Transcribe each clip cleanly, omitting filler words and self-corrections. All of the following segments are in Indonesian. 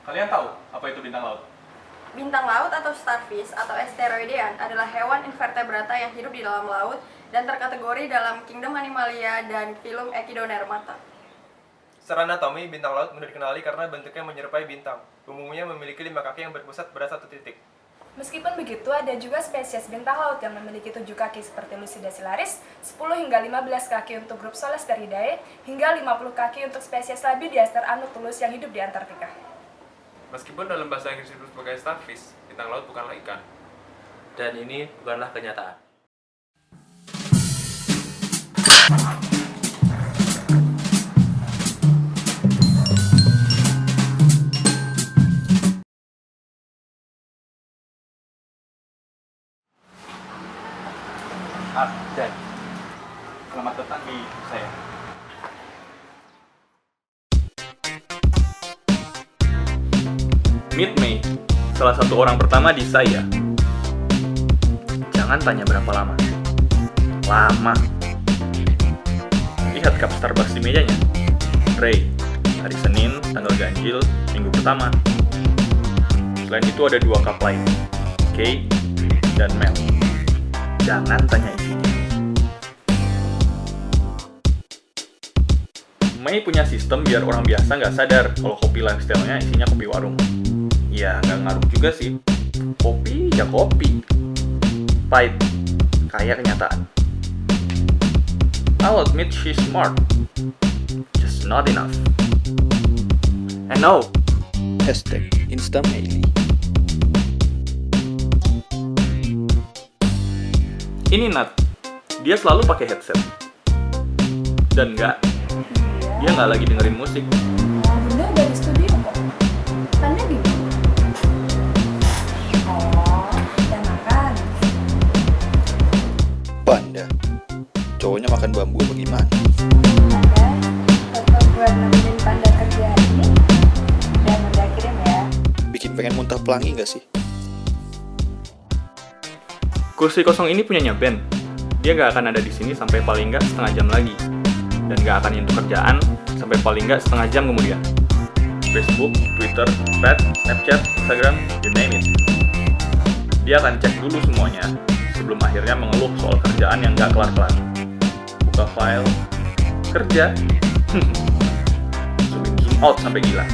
Kalian tahu apa itu bintang laut? Bintang laut atau starfish atau asteroidean adalah hewan invertebrata yang hidup di dalam laut dan terkategori dalam kingdom Animalia dan filum Echinodermata. Secara anatomi, bintang laut mudah dikenali karena bentuknya menyerupai bintang. Umumnya memiliki 5 kaki yang berpusat pada satu titik. Meskipun begitu, ada juga spesies bintang laut yang memiliki 7 kaki seperti Lucidacillaris, 10 hingga 15 kaki untuk grup Solasteridae, hingga 50 kaki untuk spesies Labidiaster anutulus yang hidup di Antartika. Meskipun dalam bahasa Inggris disebut sebagai starfish, bintang laut bukanlah ikan. Dan ini bukanlah kenyataan. Dan selamat datang di saya. Meet May, salah satu orang pertama di saya. Jangan tanya berapa lama. Lama. Lihat cup Starbucks di mejanya. Ray, hari Senin, tanggal ganjil, minggu pertama. Selain itu ada 2 cup lain, Kay dan Mel. Jangan tanya isinya. May punya sistem biar orang biasa nggak sadar kalau kopi lifestyle-nya isinya kopi warung. Ya, nggak ngaruh juga sih. Kopi ya kopi. Pahit, kayak kenyataan. I'll admit she's smart. Just not enough. And now, #Instamaily. ini Nat. Dia selalu pakai headset. Dan dia nggak lagi dengerin musik. Bunda udah di studio kok. Tanda gimana? Oh, udah makan. Panda. Cowoknya makan bambu apa gimana? Ada foto buat nemenin Panda kerja hari ini. Dan udah kirim ya. Bikin pengen muntah pelangi gak sih? Kursi kosong ini punyanya Ben. Dia nggak akan ada di sini sampai paling nggak setengah jam lagi. Dan nggak akan nyentuh kerjaan sampai paling nggak setengah jam kemudian. Facebook, Twitter, Pet, Snapchat, Instagram, you name it. Dia akan cek dulu semuanya sebelum akhirnya mengeluh soal kerjaan yang nggak kelar-kelar. Buka file, kerja, zoom out sampai gila.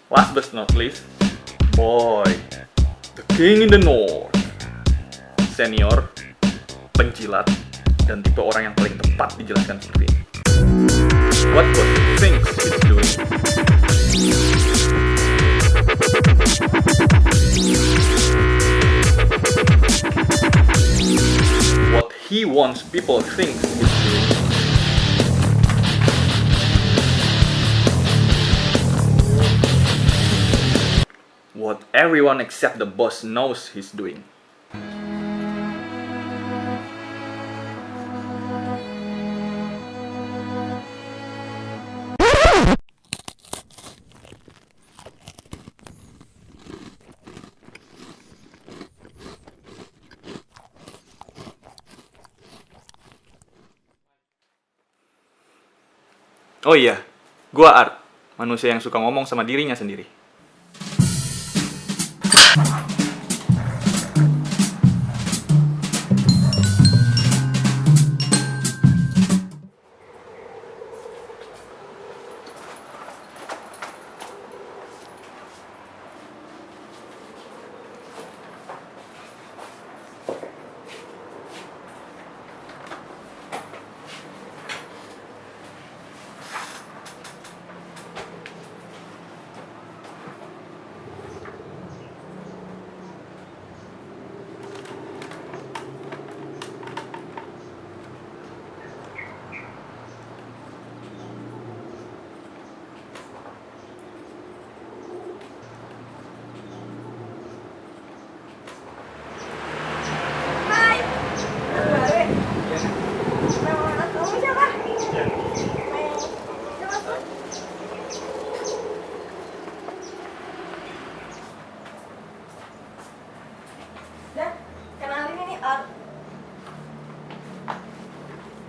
Last but not least, boy, the king in the north. Senior, penjilat, dan tipe orang yang paling tepat dijelaskan seperti ini. What God thinks he's doing. What he wants people think he's doing. What everyone except the boss knows he's doing. Oh iya, gua Art, manusia yang suka ngomong sama dirinya sendiri.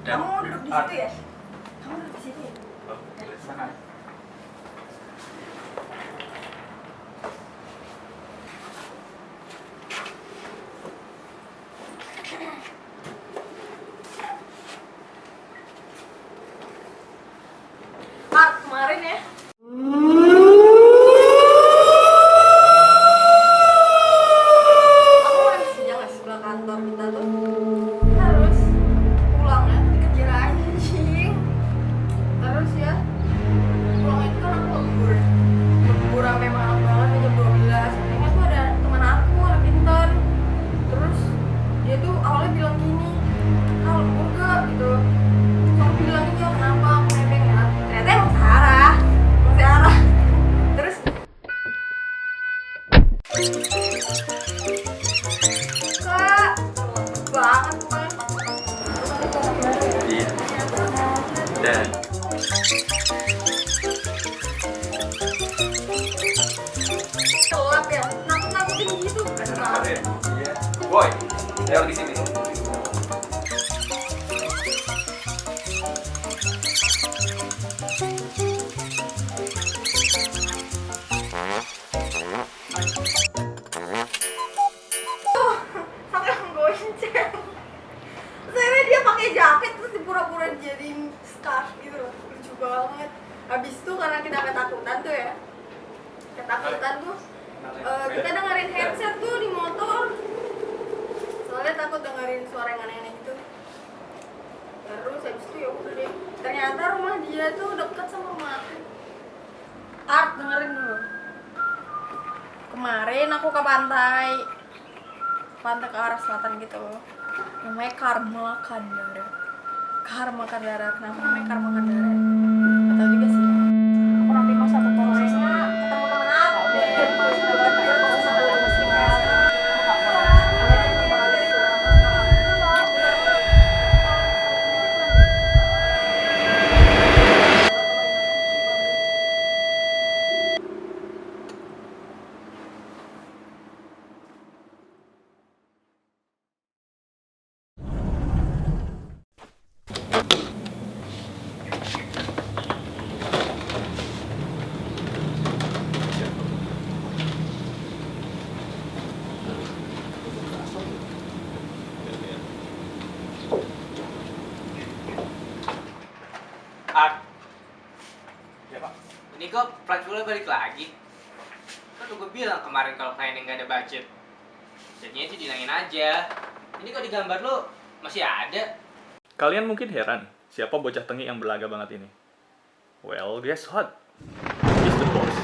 Kamu duduk di situ ya? Kamu duduk di situ ya? Oh, sana. Art kemarin ya. Aku kan siang ya sebelah kantor kita tuh. Terus pulang ya, dikejar anjing. Terus ya, pulang itu kan aku lembur. Lembur sampai malam banget jam 12. Akhirnya tuh ada teman aku, anak pintar. Terus dia tuh awalnya bilang gini, "Kau lembur gak?" gitu. Aku bilang iya, kenapa aku nebeng ya. Ternyata emang Sarah. Terus Kak, banget pokoknya. Iya. Dan Gelap ya, nakut-nakutin gitu. Iya. Boy, lewat di sini. Sampai nggonceng. Terus akhirnya dia pakai jaket terus dipura-pura jadiin scarf gitu loh. Lucu banget. Habis itu karena kita ketakutan tuh ya. Ketakutan tuh kita dengerin headset tuh di motor. Soalnya takut dengerin suara yang aneh-aneh gitu. Terus habis itu ya udah deh. Ternyata rumah dia tuh deket sama rumah aku. Art, dengerin dulu. Kemarin aku ke pantai ke arah selatan gitu, namanya Karma Kandara. Kenapa namanya Karma Kandara? Gak tau juga sih. Aku nanti mau satu prosesnya ketemu temen aku deh. Art, Ya Pak. ini kok plat balik lagi? Kan udah gue bilang kemarin kalau kliennya nggak ada budget. Jadinya itu dihilangin aja. Ini kok di gambar lo masih ada? Kalian mungkin heran, siapa bocah tengik yang berlaga banget ini? Well, guess what? He's the boss.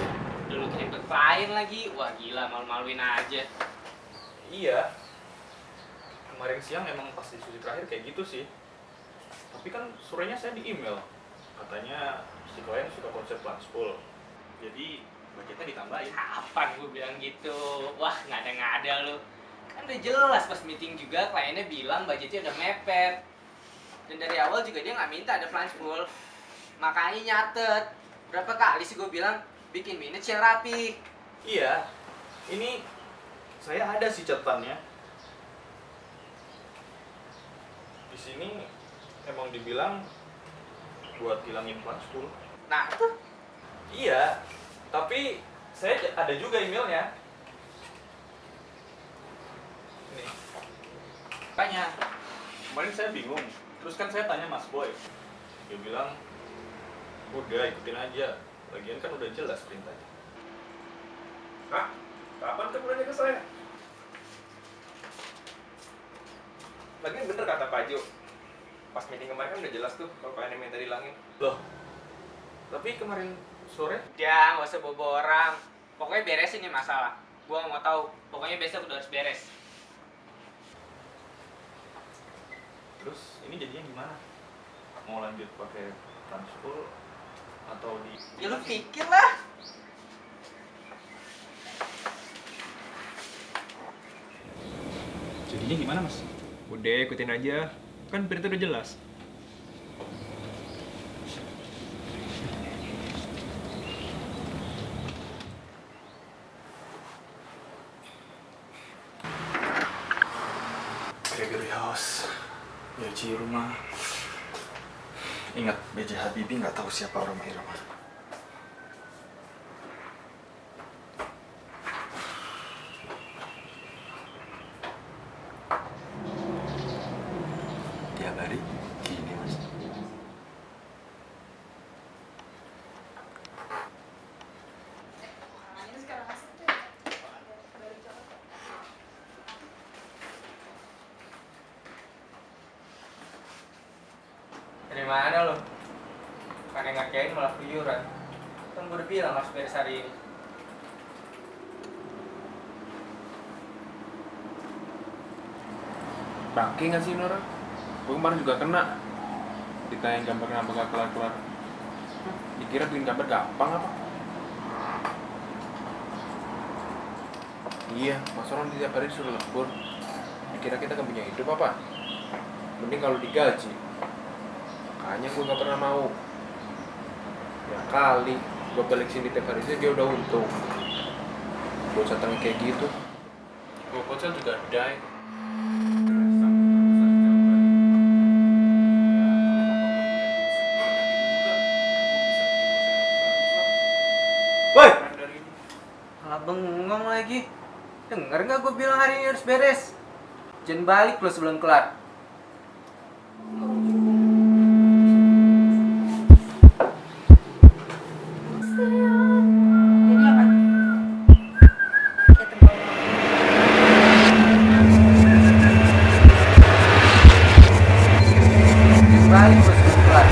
Dulu kirim ke klien lagi. Wah gila, malu-maluin aja. Iya. Kemarin siang emang pas diskusi terakhir kayak gitu sih. Tapi kan sorenya saya di email. Katanya si klien suka konsep lunchful. Jadi budgetnya ditambahin. Kapan gue bilang gitu? Wah ngada-ngada lu. Kan udah jelas pas meeting juga kliennya bilang budgetnya udah mepet. Dan dari awal juga dia nggak minta ada plunge full. Makanya nyatet. Berapa kali sih gue bilang bikin minutes yang rapi. Iya. Ini saya ada sih catatannya. Di sini emang dibilang buat hilangin lunchful. Nah tuh. Iya. Tapi saya ada juga emailnya. Nih. Tanya. Kemarin saya bingung. Terus kan saya tanya Mas Boy. Dia bilang, udah ikutin aja. Lagian kan udah jelas perintahnya. Hah? Kapan kamu nanya ke saya? Lagian bener kata Pak Jo. Pas meeting kemarin kan udah jelas tuh kalau kalian minta dilangin. Loh, tapi kemarin sore? Udah, gak usah bobo orang. Pokoknya beresin nih masalah. Gua gak mau tahu. Pokoknya besok udah harus beres. Terus ini jadinya gimana? Mau lanjut pakai lunchful atau di... Ya lu pikir lah. Jadinya gimana Mas? Udah ikutin aja, kan berita udah jelas. Gregory House, Yoji rumah. Ingat, B.J. Habibie nggak tahu siapa Roma Irama. Tiap hari gini Mas. Gimana lo? Pakai ngacain malah keluyuran. Kan gue udah bilang harus beres hari ini. Bangke nggak sih ini orang? Gue kemarin juga kena. Ditanya gambar kenapa gak kelar-kelar. Dikira bikin gambar gampang apa? Iya, mas orang tiap hari suruh lembur. Dikira kita kan punya hidup apa? Mending kalau digaji. Makanya gue gak pernah mau. Ya kali, gue balik sini tiap hari aja dia udah untung. Bocah tengah kayak gitu. Gue bocah juga die. Woi! Malah bengong lagi. Dengar nggak gue bilang hari ini harus beres? Jangan balik lo sebelum kelar. Balik lo sebelum kelar.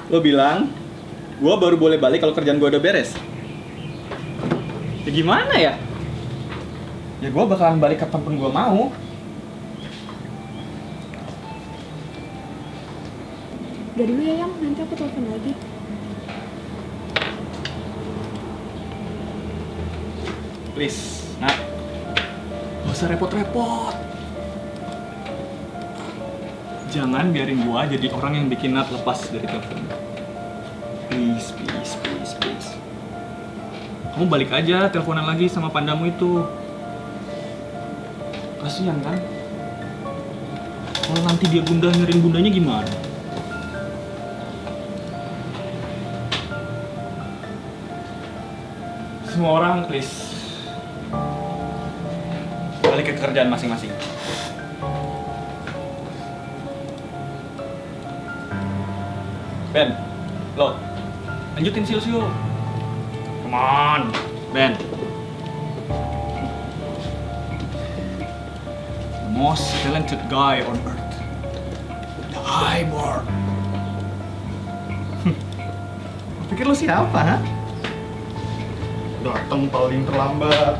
Lo bilang, gua baru boleh balik kalau kerjaan gua udah beres. Ya gimana ya? Ya gua bakalan balik kapanpun gua mau. Udah dulu ya, Yang. Nanti aku telepon lagi. Please, Nat. Gak usah repot-repot. Jangan biarin gua jadi orang yang bikin Nat lepas dari telepon. Please, please, please, please. Kamu balik aja teleponan lagi sama pandamu itu. Kasihan kan? Kalau nanti dia gundah nyariin bundanya gimana? Semua orang, please. Balik ke kerjaan masing-masing. Ben, lo lanjutin siul-siul. Come on, Ben. The most talented guy on earth. The Highborn. Pikir lo siapa, ha? Datang paling terlambat,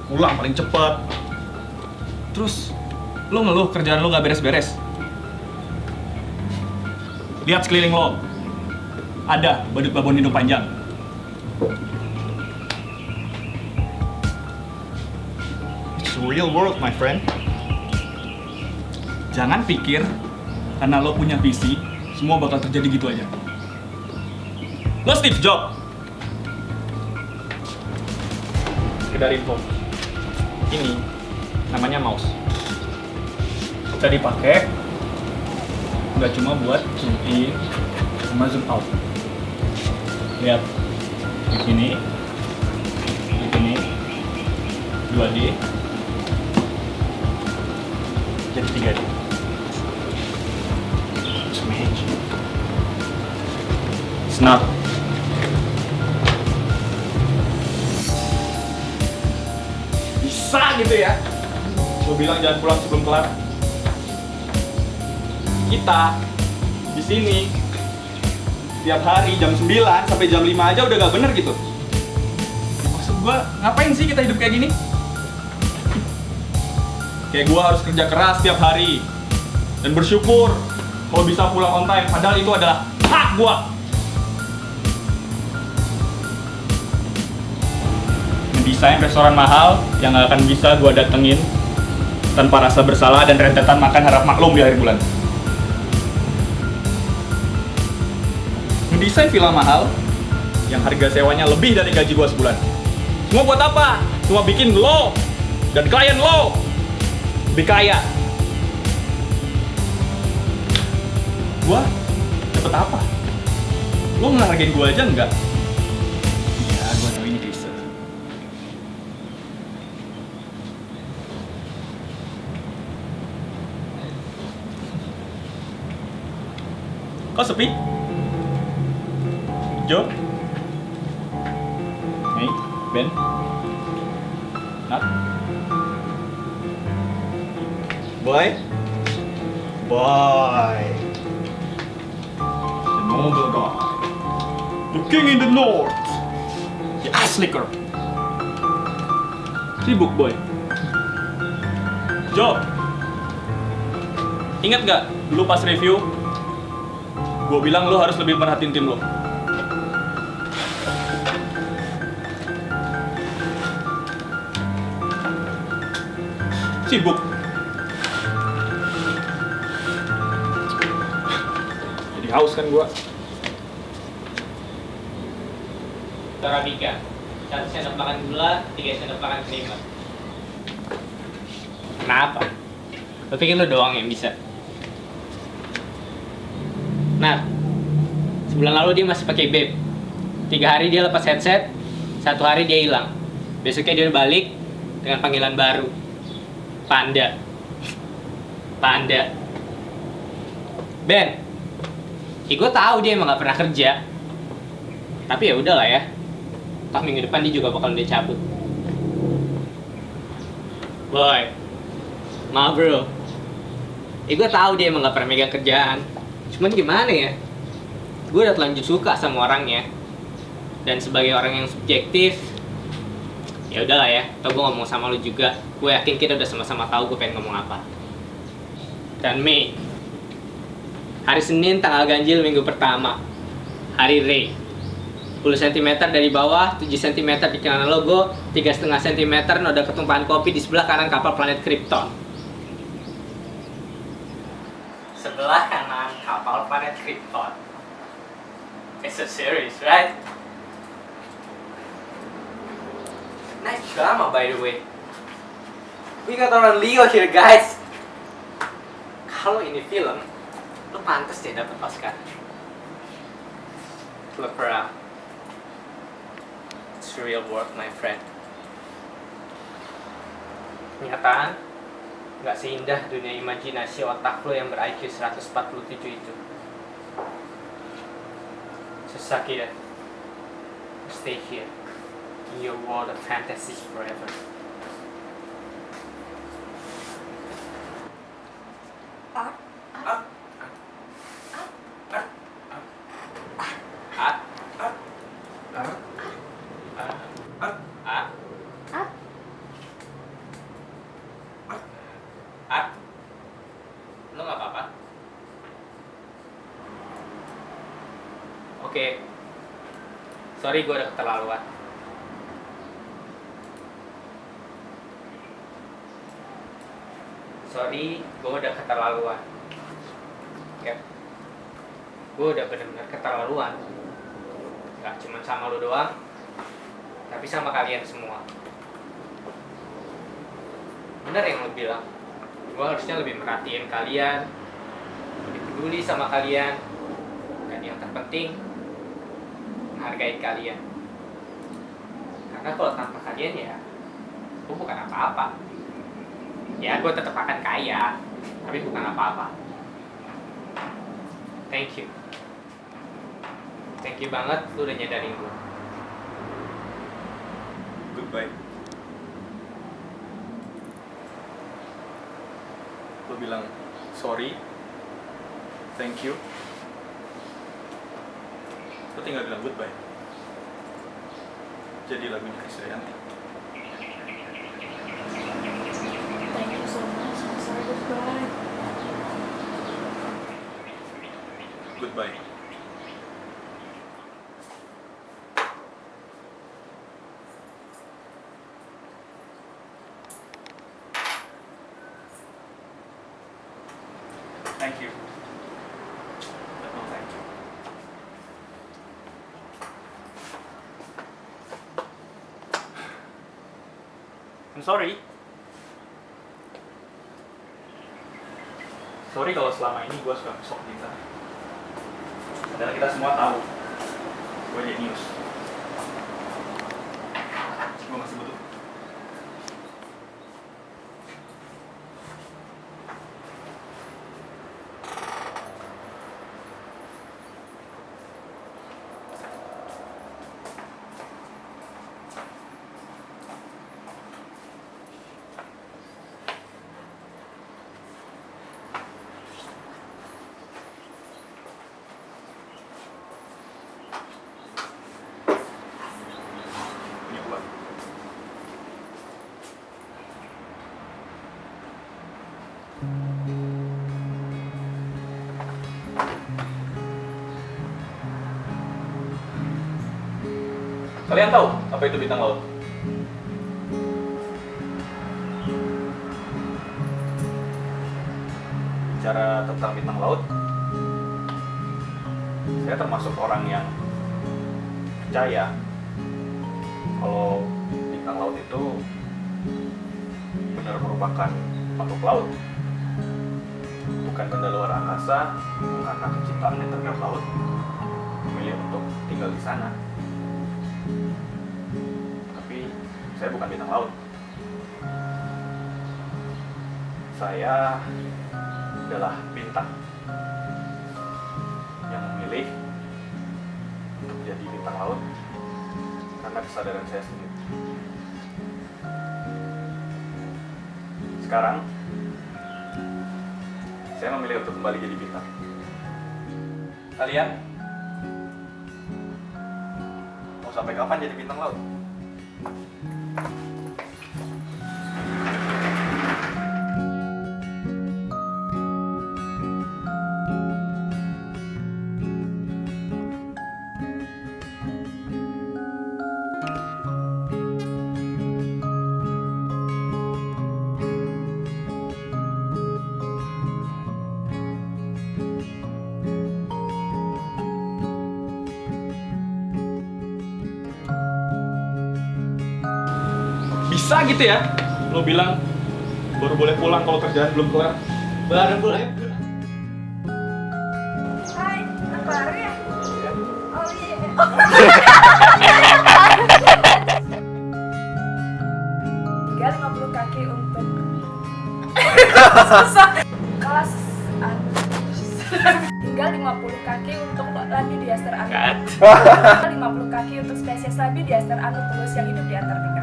pulang paling cepat. Terus lo ngeluh kerjaan lo gak beres-beres. Lihat sekeliling lo, ada badut babon hidung panjang. It's a real world, my friend. Jangan pikir karena lo punya visi, semua bakal terjadi gitu aja. Lo Steve Jobs. Sekedar info, ini namanya mouse. Bisa dipakai nggak cuma buat zoom in sama zoom out. Lihat di sini 2D jadi 3D. It's magic. Snap. Bisa gitu ya? Gue bilang jangan pulang sebelum kelar. Kita di sini tiap hari jam 9 sampai jam 5 aja udah gak bener gitu. Maksud gua, ngapain sih kita hidup kayak gini? Kayak gua harus kerja keras tiap hari dan bersyukur kalau bisa pulang on time, padahal itu adalah hak gua. Mendesain restoran mahal yang gak akan bisa gua datengin tanpa rasa bersalah dan rentetan makan harap maklum di akhir bulan. Desain villa mahal yang harga sewanya lebih dari gaji gua sebulan. Semua buat apa? Cuma bikin lo dan klien lo lebih kaya. Gua dapet apa? Lo ngehargain gua aja enggak? Ya, gua tahu ini klise. Kok sepi? Jo? Mei? Ben? Nat? Boy? Boy! The noble guy. The king in the north. The ass licker. Sibuk, Boy. Jo, ingat gak dulu pas review, gue bilang lo harus lebih merhatiin tim lo. Sibuk. Jadi haus kan gue. Arabica, 1 sendok makan gula, 3 sendok makan creamer. Kenapa? Lo pikir lo doang yang bisa? Nah, sebulan lalu dia masih pakai vape. 3 hari dia lepas headset, 1 hari dia hilang. Besoknya dia balik dengan panggilan baru. Panda. Panda. Ben, gue tahu dia emang gak pernah kerja. Tapi ya udahlah ya. Toh minggu depan dia juga bakal udah cabut. Boy, maaf bro. Gue tahu dia emang gak pernah megang kerjaan. Cuman gimana ya? Gue udah terlanjur suka sama orangnya. Dan sebagai orang yang subjektif, ya udahlah ya. Toh gue ngomong sama lu juga. Gue yakin kita udah sama-sama tahu gue pengen ngomong apa. Dan Mei, hari Senin tanggal ganjil minggu pertama, hari Ray. 10 cm dari bawah, 7 cm di kanan logo, 3,5 cm noda ketumpahan kopi di sebelah kanan kapal planet Krypton. Sebelah kanan kapal planet Krypton. It's a series, right? Nice drama, by the way. We got orang Leo here, guys. Kalau ini film, lu pantas deh dapet Oscar. Look around. It's real world, my friend. Kenyataan nggak seindah dunia imajinasi otak lo yang ber-IQ 147 itu. So suck it. Stay here in your world of fantasies forever. Lo nggak apa-apa? Oke. Sorry, gue udah keterlaluan. Sorry, gue udah keterlaluan. Ya. Gue udah bener-bener keterlaluan. Gak cuma sama lo doang, tapi sama kalian semua. Bener yang lo bilang. Gue harusnya lebih merhatiin kalian, lebih peduli sama kalian, dan yang terpenting, menghargai kalian. Karena kalau tanpa kalian ya, gue bukan apa-apa. Ya, gue tetap akan kaya, tapi bukan apa-apa. Thank you. Thank you banget, lu udah nyadarin gue. Goodbye. Lo bilang sorry, thank you. Lo tinggal bilang goodbye. Jadi lagunya Krisdayanti. Thank you so much. I'm sorry, goodbye. Goodbye. Thank you. But no thank you. I'm sorry. Sorry kalau selama ini gue suka sok kita. Padahal kita semua tahu gue jenius. Gue masih butuh. Kalian tahu apa itu bintang laut? Bicara tentang bintang laut, saya termasuk orang yang percaya kalau bintang laut itu benar merupakan makhluk laut, bukan benda luar angkasa, karena penciptaan yang terhadap laut memilih untuk tinggal di sana. Tapi saya bukan bintang laut. Saya adalah bintang yang memilih untuk jadi bintang laut karena kesadaran saya sendiri. Sekarang saya memilih untuk kembali jadi bintang. Kalian mau sampai kapan jadi bintang laut? Bisa gitu ya? Lo bilang baru boleh pulang kalau kerjaan belum kelar. Baru boleh. Hai, apa hari ya? Oh iya. Hingga 50 kaki untuk susah. Kelas hingga 50 kaki untuk Labidiaster anus. 50 kaki untuk spesies Labidiaster anus yang hidup di Antartika.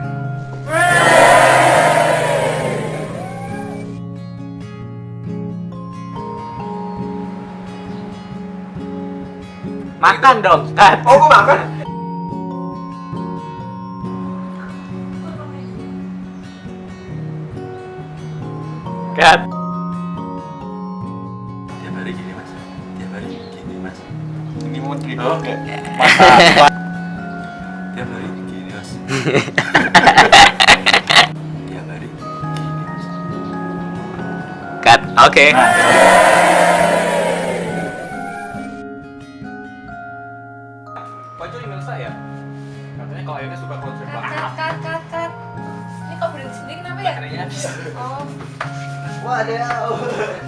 Makan dong, Kat. Oh, gue makan. Kat. Tiap hari gini mas. Tiap hari gini mas. Ini mau trip. Oke. Tiap hari gini mas. Tiap hari gini mas. Kat. Oke. Baca email saya. Katanya kliennya suka konsep banget. Kat. Ini kok berhenti sendiri kenapa ya? Baterainya habis. Oh. Waduh.